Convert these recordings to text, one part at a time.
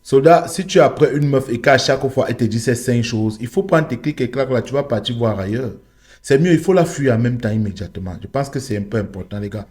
Soldat, si tu es après une meuf et qu'à chaque fois elle te dit ces 5 choses, il faut prendre tes clics et claques là, tu vas partir voir ailleurs. C'est mieux, il faut la fuir en même temps immédiatement. Je pense que c'est un peu important, les gars.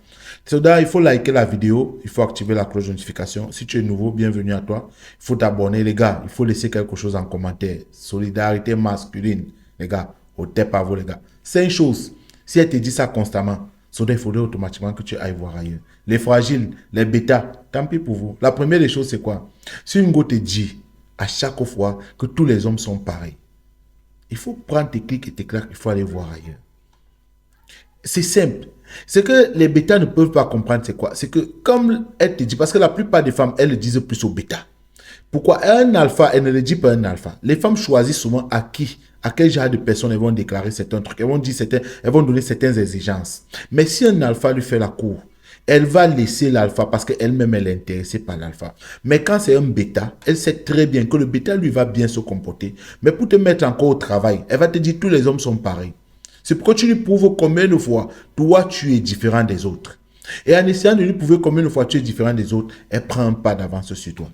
Soldat, il faut liker la vidéo, il faut activer la cloche de notification. Si tu es nouveau, bienvenue à toi. Il faut t'abonner, les gars. Il faut laisser quelque chose en commentaire. Solidarité masculine, les gars. Au tête à vous, les gars. 5 choses. Si elle te dit ça constamment, il faudrait automatiquement que tu ailles voir ailleurs. Les fragiles, les bêtas, tant pis pour vous. La première des choses, c'est quoi? Si une go te dit à chaque fois que tous les hommes sont pareils, il faut prendre tes clics et tes claques, il faut aller voir ailleurs. C'est simple. Ce que les bêtas ne peuvent pas comprendre, c'est quoi? C'est que comme elle te dit, parce que la plupart des femmes, elles le disent plus aux bêtas. Pourquoi un alpha, elle ne le dit pas un alpha? Les femmes choisissent souvent à quel genre de personnes elles vont déclarer certains trucs. Elles vont donner certaines exigences. Mais si un alpha lui fait la cour, elle va laisser l'alpha parce qu'elle-même elle est intéressée par l'alpha. Mais quand c'est un bêta, elle sait très bien que le bêta lui va bien se comporter. Mais pour te mettre encore au travail, elle va te dire tous les hommes sont pareils. C'est pourquoi tu lui prouves combien de fois toi tu es différent des autres. Et en essayant de lui prouver combien de fois tu es différent des autres, elle prend un pas d'avance sur toi.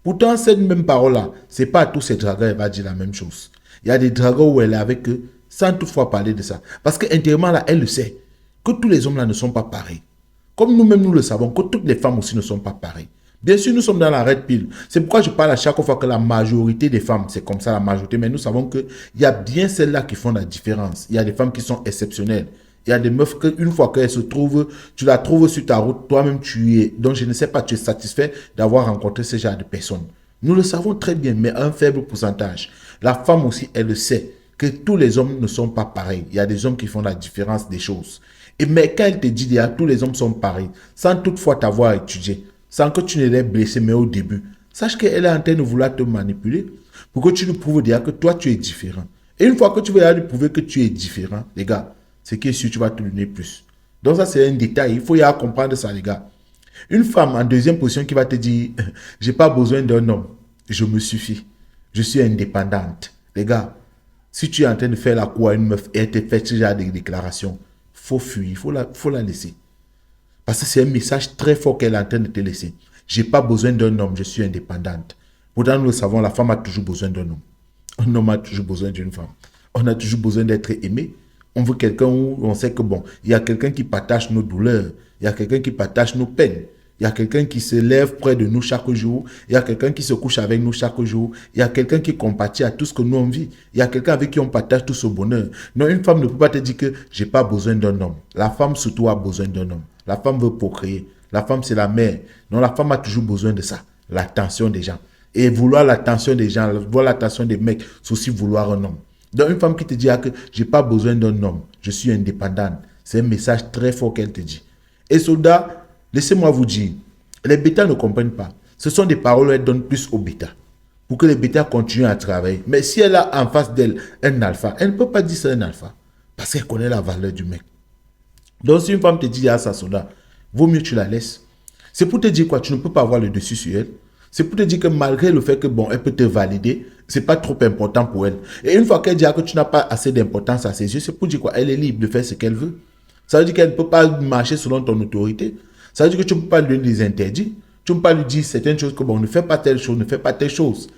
Pourtant, cette même parole-là, c'est pas à tous ces dragueurs, elle va dire la même chose. Il y a des dragueurs où elle est avec eux, sans toutefois parler de ça. Parce qu'intérieurement, là, elle le sait, que tous les hommes là ne sont pas pareils. Comme nous-mêmes, nous le savons, que toutes les femmes aussi ne sont pas pareilles. Bien sûr, nous sommes dans la red pill. C'est pourquoi je parle à chaque fois que la majorité des femmes, c'est comme ça la majorité, mais nous savons qu'il y a bien celles-là qui font la différence. Il y a des femmes qui sont exceptionnelles. Il y a des meufs qu'une fois qu'elles se trouvent, tu la trouves sur ta route, toi-même tu es. Donc je ne sais pas, tu es satisfait d'avoir rencontré ce genre de personnes. Nous le savons très bien, mais à un faible pourcentage. La femme aussi, elle le sait, que tous les hommes ne sont pas pareils. Il y a des hommes qui font la différence des choses. Et mais quand elle te dit, tous les hommes sont pareils, sans toutefois t'avoir étudié, sans que tu ne l'aies blessé, mais au début, sache qu'elle est en train de vouloir te manipuler pour que tu lui prouves déjà que toi, tu es différent. Et une fois que tu vas lui prouver que tu es différent, les gars, c'est qui est sûr, tu vas te donner plus. Donc ça, c'est un détail. Il faut y avoir comprendre ça, les gars. Une femme en deuxième position qui va te dire, j'ai pas besoin d'un homme, je me suffis, je suis indépendante. Les gars, si tu es en train de faire la cour à une meuf et elle te fait ce genre de déclaration, faut fuir, faut la laisser. Parce que c'est un message très fort qu'elle est en train de te laisser. J'ai pas besoin d'un homme, je suis indépendante. Pourtant, nous le savons, la femme a toujours besoin d'un homme. Un homme a toujours besoin d'une femme. On a toujours besoin d'être aimé. On veut quelqu'un où on sait que bon, il y a quelqu'un qui partage nos douleurs, il y a quelqu'un qui partage nos peines, il y a quelqu'un qui se lève près de nous chaque jour, il y a quelqu'un qui se couche avec nous chaque jour, il y a quelqu'un qui compatit à tout ce que nous on vit, il y a quelqu'un avec qui on partage tout ce bonheur. Non, une femme ne peut pas te dire que j'ai pas besoin d'un homme. La femme surtout a besoin d'un homme. La femme veut procréer. La femme c'est la mère. Non, la femme a toujours besoin de ça, l'attention des gens. Et vouloir l'attention des gens, vouloir l'attention des mecs, c'est aussi vouloir un homme. Donc une femme qui te dit que j'ai pas besoin d'un homme, je suis indépendante, c'est un message très fort qu'elle te dit. Et soldat, laissez-moi vous dire, les bêtas ne comprennent pas. Ce sont des paroles qu'elle donne plus aux bêtas, pour que les bêtas continuent à travailler. Mais si elle a en face d'elle un alpha, elle ne peut pas dire c'est un alpha, parce qu'elle connaît la valeur du mec. Donc si une femme te dit ça, soldat, vaut mieux tu la laisses. C'est pour te dire quoi, tu ne peux pas avoir le dessus sur elle. C'est pour te dire que malgré le fait que, bon, elle peut te valider, c'est pas trop important pour elle. Et une fois qu'elle dit que tu n'as pas assez d'importance à ses yeux, c'est pour dire quoi, elle est libre de faire ce qu'elle veut. Ça veut dire qu'elle ne peut pas marcher selon ton autorité. Ça veut dire que tu ne peux pas lui donner des interdits. Tu ne peux pas lui dire certaines choses que, bon, ne fais pas telle chose, ne fais pas telle chose.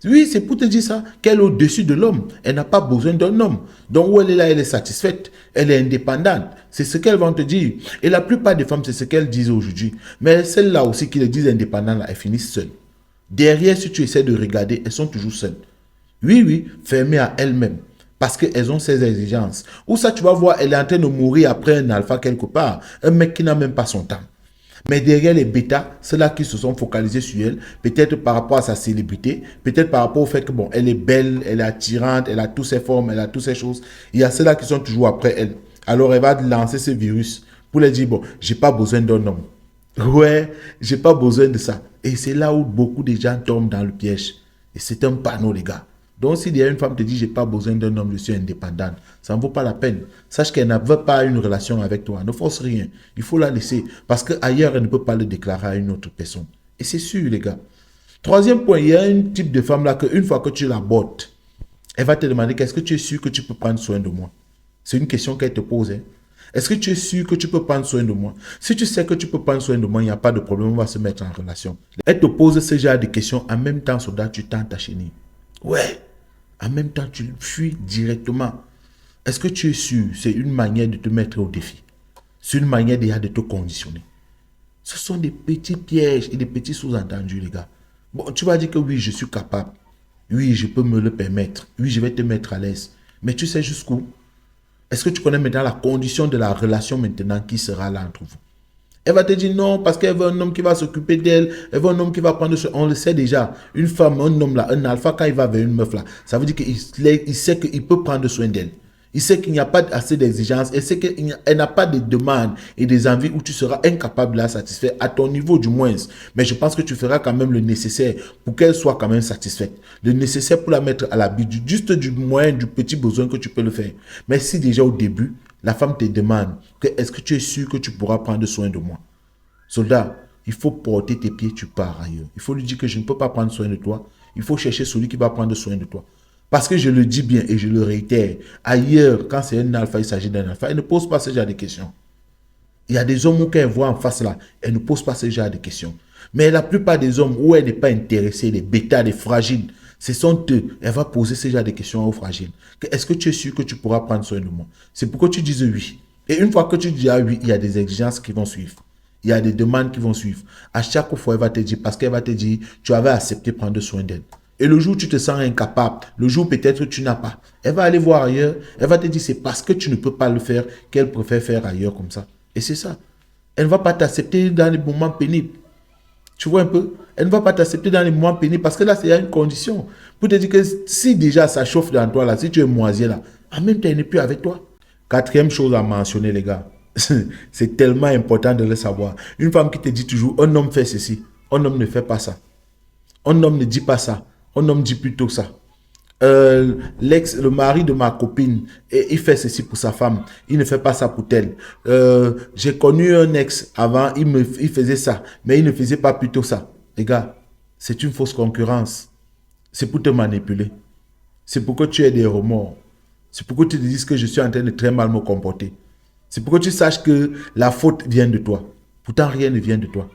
Oui, c'est pour te dire ça, qu'elle est au-dessus de l'homme. Elle n'a pas besoin d'un homme. Donc, où elle est là, elle est satisfaite. Elle est indépendante. C'est ce qu'elles vont te dire. Et la plupart des femmes, c'est ce qu'elles disent aujourd'hui. Mais celles-là aussi qui les disent indépendantes, elles finissent seules. Derrière, si tu essaies de regarder, elles sont toujours seules. Oui, oui, fermées à elles-mêmes. Parce qu'elles ont ces exigences. Ou ça, tu vas voir, elle est en train de mourir après un alpha quelque part. Un mec qui n'a même pas son temps. Mais derrière les bêtas, ceux-là qui se sont focalisés sur elle, peut-être par rapport à sa célébrité, peut-être par rapport au fait que, bon, elle est belle, elle est attirante, elle a toutes ses formes, elle a toutes ces choses. Il y a ceux-là qui sont toujours après elle. Alors, elle va lancer ce virus pour leur dire, bon, j'ai pas besoin d'un homme. Ouais, j'ai pas besoin de ça. Et c'est là où beaucoup de gens tombent dans le piège. Et c'est un panneau, les gars. Donc, s'il y a une femme qui te dit, j'ai pas besoin d'un homme, je suis indépendante, ça ne vaut pas la peine. Sache qu'elle ne veut pas une relation avec toi. Ne force rien. Il faut la laisser. Parce qu'ailleurs, elle ne peut pas le déclarer à une autre personne. Et c'est sûr, les gars. Troisième point, il y a un type de femme là qu'une fois que tu la bottes, elle va te demander, qu'est-ce que tu es sûr que tu peux prendre soin de moi? C'est une question qu'elle te pose. Hein. Est-ce que tu es sûr que tu peux prendre soin de moi? Si tu sais que tu peux prendre soin de moi, il n'y a pas de problème, on va se mettre en relation. Elle te pose ce genre de questions, en même temps, soldat, tu tentes ta chenille. Ouais, en même temps, tu fuis directement. Est-ce que tu es sûr? C'est une manière de te mettre au défi. C'est une manière déjà de te conditionner. Ce sont des petits pièges et des petits sous-entendus, les gars. Bon, tu vas dire que oui, je suis capable. Oui, je peux me le permettre. Oui, je vais te mettre à l'aise. Mais tu sais jusqu'où? Est-ce que tu connais maintenant la condition de la relation maintenant qui sera là entre vous? Elle va te dire non parce qu'elle veut un homme qui va s'occuper d'elle. Elle veut un homme qui va prendre soin. On le sait déjà. Une femme, un homme là, un alpha, quand il va vers une meuf là, ça veut dire qu'il sait qu'il peut prendre soin d'elle. Il sait qu'il n'y a pas assez d'exigences. Il sait qu'elle n'a pas de demandes et des envies où tu seras incapable de la satisfaire à ton niveau du moins. Mais je pense que tu feras quand même le nécessaire pour qu'elle soit quand même satisfaite. Le nécessaire pour la mettre à l'habitude, juste du moyen, du petit besoin que tu peux le faire. Mais si déjà au début, la femme te demande que est-ce que tu es sûr que tu pourras prendre soin de moi? Soldat, il faut porter tes pieds, tu pars ailleurs. Il faut lui dire que je ne peux pas prendre soin de toi. Il faut chercher celui qui va prendre soin de toi. Parce que je le dis bien et je le réitère, ailleurs, quand c'est un alpha, il s'agit d'un alpha, elle ne pose pas ce genre de questions. Il y a des hommes où quand elle voit en face là, elle ne pose pas ce genre de questions. Mais la plupart des hommes où elle n'est pas intéressée, les bêtas, les fragiles, ce sont eux. Elle va poser ce genre de questions aux fragiles. Est-ce que tu es sûr que tu pourras prendre soin de moi? C'est pourquoi tu dises oui. Et une fois que tu dis oui, il y a des exigences qui vont suivre. Il y a des demandes qui vont suivre. À chaque fois, elle va te dire, parce qu'elle va te dire, tu avais accepté de prendre soin d'elle. Et le jour où tu te sens incapable, le jour où peut-être tu n'as pas, elle va aller voir ailleurs, elle va te dire, c'est parce que tu ne peux pas le faire qu'elle préfère faire ailleurs comme ça. Et c'est ça. Elle ne va pas t'accepter dans les moments pénibles. Tu vois un peu? Elle ne va pas t'accepter dans les moments pénibles parce que là, c'est une condition. Pour te dire que si déjà ça chauffe dans toi, là, si tu es moisi là, en même temps, elle n'est plus avec toi. Quatrième chose à mentionner, les gars. C'est tellement important de le savoir. Une femme qui te dit toujours, un homme fait ceci, un homme ne fait pas ça. Un homme ne dit pas ça. Un homme dit plutôt ça. Le mari de ma copine, il fait ceci pour sa femme. Il ne fait pas ça pour elle. J'ai connu un ex avant, il faisait ça, mais il ne faisait pas plutôt ça. Les gars, c'est une fausse concurrence. C'est pour te manipuler. C'est pour que tu aies des remords. C'est pour que tu te dises que je suis en train de très mal me comporter. C'est pour que tu saches que la faute vient de toi. Pourtant, rien ne vient de toi.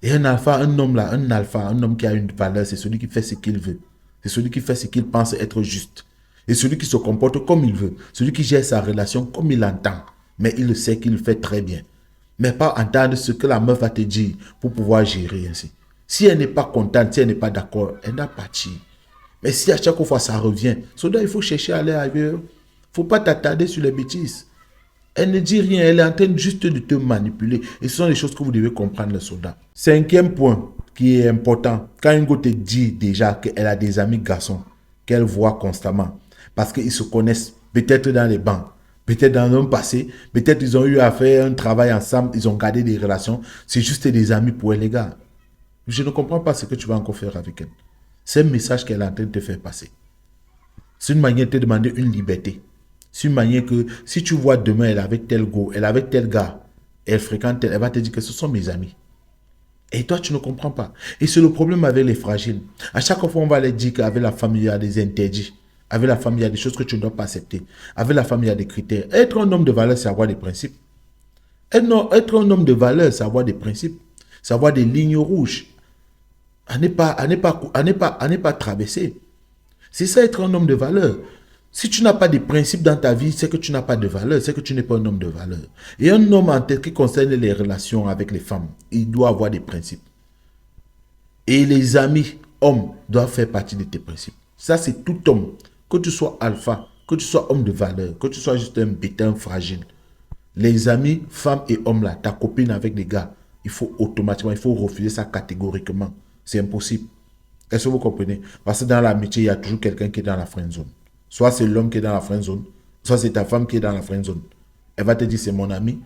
Et un alpha, un homme là, un alpha, un homme qui a une valeur, c'est celui qui fait ce qu'il veut. C'est celui qui fait ce qu'il pense être juste. Et celui qui se comporte comme il veut. Celui qui gère sa relation comme il entend. Mais il le sait qu'il le fait très bien. Mais pas entendre ce que la meuf va te dire pour pouvoir gérer ainsi. Si elle n'est pas contente, si elle n'est pas d'accord, elle n'a pas tiré. Mais si à chaque fois ça revient, il faut chercher à aller ailleurs. Il ne faut pas t'attarder sur les bêtises. Elle ne dit rien, elle est en train juste de te manipuler. Et ce sont les choses que vous devez comprendre, le soldat. Cinquième point qui est important. Quand une go te dit déjà qu'elle a des amis garçons, qu'elle voit constamment, parce qu'ils se connaissent peut-être dans les bancs, peut-être dans un passé, peut-être ils ont eu à faire un travail ensemble, ils ont gardé des relations, c'est juste des amis pour elle, les gars. Je ne comprends pas ce que tu vas encore faire avec elle. C'est un message qu'elle est en train de te faire passer. C'est une manière de te demander une liberté. C'est une manière que si tu vois demain, elle est avec tel go, elle est avec tel gars, elle fréquente tel, elle va te dire que ce sont mes amis. Et toi, tu ne comprends pas. Et c'est le problème avec les fragiles. À chaque fois, on va leur dire qu'avec la famille, il y a des interdits. Avec la famille, il y a des choses que tu ne dois pas accepter. Avec la famille, il y a des critères. Être un homme de valeur, c'est avoir des principes. Être un homme de valeur, c'est avoir des principes. C'est avoir des lignes rouges. À ne pas traverser. C'est ça, être un homme de valeur. Si tu n'as pas de principes dans ta vie, c'est que tu n'as pas de valeur, c'est que tu n'es pas un homme de valeur. Et un homme en tête qui concerne les relations avec les femmes, il doit avoir des principes. Et les amis, hommes, doivent faire partie de tes principes. Ça, c'est tout homme. Que tu sois alpha, que tu sois homme de valeur, que tu sois juste un bétain fragile. Les amis, femmes et hommes là, ta copine avec des gars, il faut automatiquement, il faut refuser ça catégoriquement. C'est impossible. Est-ce que vous comprenez? Parce que dans l'amitié, il y a toujours quelqu'un qui est dans la friend zone. Soit c'est l'homme qui est dans la friend zone, soit c'est ta femme qui est dans la friend zone. Elle va te dire, c'est mon ami,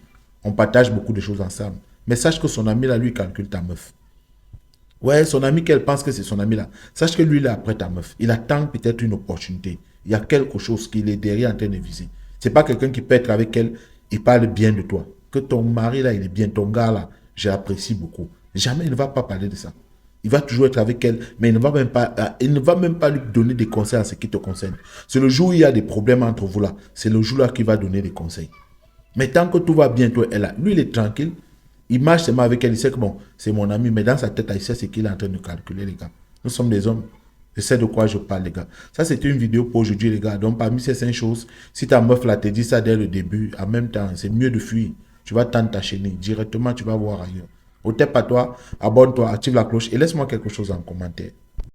on partage beaucoup de choses ensemble. Mais sache que son ami là, lui, calcule ta meuf. Ouais, son ami qu'elle pense que c'est son ami là. Sache que lui, il est après ta meuf. Il attend peut-être une opportunité. Il y a quelque chose qu'il est derrière en train de viser. C'est pas quelqu'un qui peut être avec elle, il parle bien de toi. Que ton mari là, il est bien, ton gars là, j'apprécie beaucoup. Jamais il ne va pas parler de ça. Il va toujours être avec elle, mais il ne va même pas lui donner des conseils en ce qui te concerne. C'est le jour où il y a des problèmes entre vous là. C'est le jour là qu'il va donner des conseils. Mais tant que tout va bien, toi, elle a. Lui, il est tranquille. Il marche seulement avec elle. Il sait que bon, c'est mon ami. Mais dans sa tête, il sait ce qu'il est en train de calculer, les gars. Nous sommes des hommes. Je sais de quoi je parle, les gars. Ça, c'était une vidéo pour aujourd'hui, les gars. Donc, parmi ces 5 choses, si ta meuf là te dit ça dès le début, en même temps, c'est mieux de fuir. Tu vas tenter ta chaîne. Directement, tu vas voir ailleurs. Au tête à toi, abonne-toi, active la cloche et laisse-moi quelque chose en commentaire.